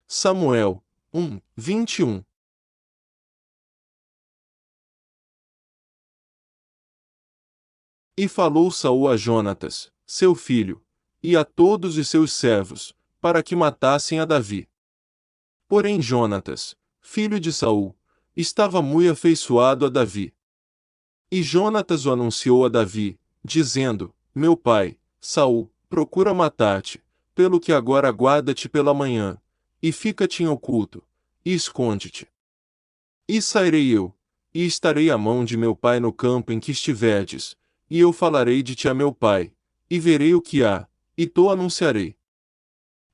Samuel 1:21. E falou Saul a Jonatas, seu filho, e a todos os seus servos, para que matassem a Davi. Porém Jonatas, filho de Saul, estava muito afeiçoado a Davi. E Jonatas o anunciou a Davi, dizendo: Meu pai, Saul, procura matar-te, pelo que agora aguarda-te pela manhã, e fica-te em oculto, e esconde-te. E sairei eu, e estarei à mão de meu pai no campo em que estiverdes, e eu falarei de ti a meu pai, e verei o que há, e to anunciarei.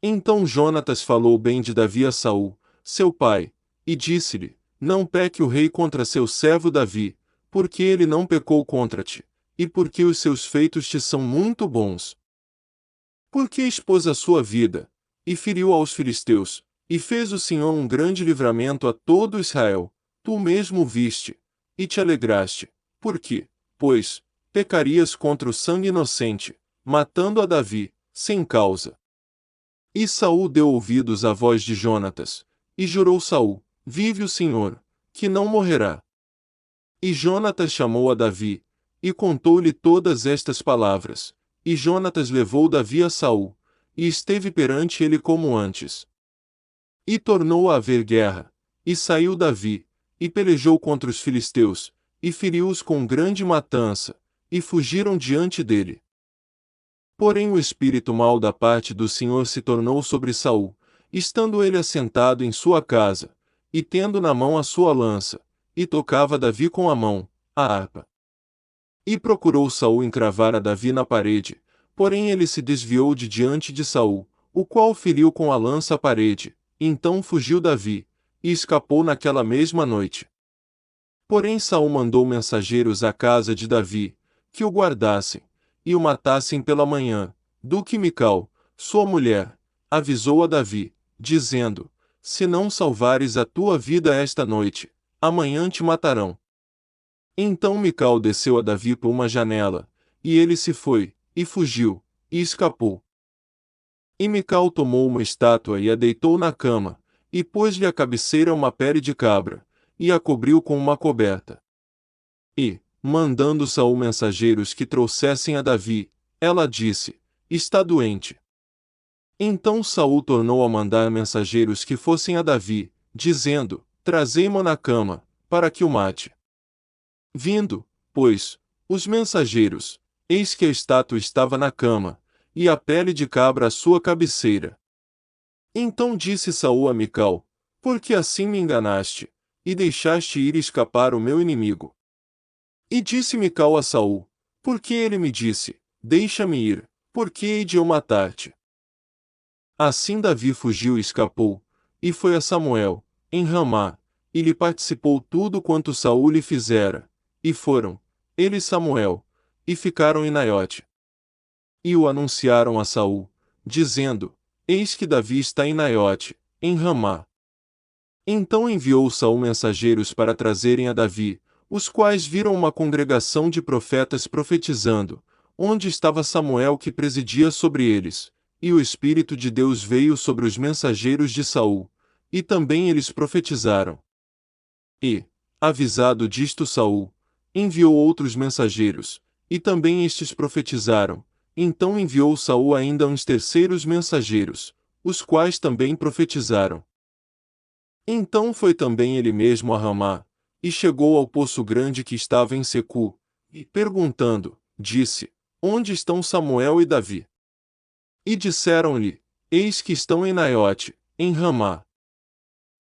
Então Jonatas falou bem de Davi a Saul, seu pai, e disse-lhe: Não peque o rei contra seu servo Davi, porque ele não pecou contra ti, e porque os seus feitos te são muito bons. Porque expôs a sua vida, e feriu aos filisteus, e fez o Senhor um grande livramento a todo Israel, tu mesmo o viste, e te alegraste, porque, pois, pecarias contra o sangue inocente, matando a Davi, sem causa. E Saul deu ouvidos à voz de Jonatas, e jurou Saul: Vive o Senhor, que não morrerá. E Jonatas chamou a Davi, e contou-lhe todas estas palavras. E Jonatas levou Davi a Saul, e esteve perante ele como antes. E tornou a haver guerra, e saiu Davi, e pelejou contra os filisteus, e feriu-os com grande matança, e fugiram diante dele. Porém o espírito mau da parte do Senhor se tornou sobre Saul, estando ele assentado em sua casa, e tendo na mão a sua lança, e tocava Davi com a mão, a harpa. E procurou Saul encravar a Davi na parede, porém ele se desviou de diante de Saul, o qual feriu com a lança a parede, então fugiu Davi, e escapou naquela mesma noite. Porém Saul mandou mensageiros à casa de Davi, que o guardassem, e o matassem pela manhã, do que Mical, sua mulher, avisou a Davi, dizendo: Se não salvares a tua vida esta noite, amanhã te matarão. Então Mical desceu a Davi por uma janela, e ele se foi, e fugiu, e escapou. E Mical tomou uma estátua e a deitou na cama, e pôs-lhe à cabeceira uma pele de cabra, e a cobriu com uma coberta. E, mandando Saul mensageiros que trouxessem a Davi, ela disse: Está doente. Então Saul tornou a mandar mensageiros que fossem a Davi, dizendo: Trazei-mo na cama, para que o mate. Vindo, pois, os mensageiros, eis que a estátua estava na cama, e a pele de cabra à sua cabeceira. Então disse Saul a Mical: Por que assim me enganaste, e deixaste ir escapar o meu inimigo? E disse Mical a Saul: Porque ele me disse: Deixa-me ir, porque hei de eu matar-te. Assim Davi fugiu e escapou, e foi a Samuel, em Ramá, e lhe participou tudo quanto Saul lhe fizera, e foram, ele e Samuel, e ficaram em Naiote. E o anunciaram a Saul, dizendo: Eis que Davi está em Naiote, em Ramá. Então enviou Saul mensageiros para trazerem a Davi, os quais viram uma congregação de profetas profetizando, onde estava Samuel que presidia sobre eles, e o Espírito de Deus veio sobre os mensageiros de Saul, e também eles profetizaram. E, avisado disto Saul, enviou outros mensageiros, e também estes profetizaram. Então enviou Saul ainda uns terceiros mensageiros, os quais também profetizaram. Então foi também ele mesmo a Ramá, e chegou ao poço grande que estava em Secu, e perguntando, disse: Onde estão Samuel e Davi? E disseram-lhe: Eis que estão em Naiote, em Ramá.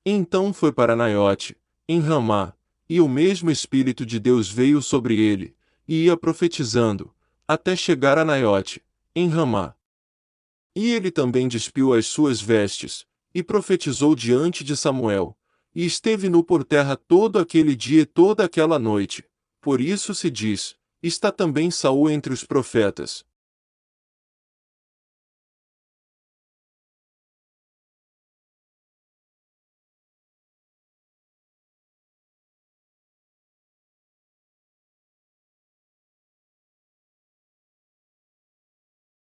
Então foi para Naiote, em Ramá, e o mesmo Espírito de Deus veio sobre ele, e ia profetizando, até chegar a Naiote, em Ramá. E ele também despiu as suas vestes, e profetizou diante de Samuel, e esteve nu por terra todo aquele dia e toda aquela noite. Por isso se diz: Está também Saul entre os profetas.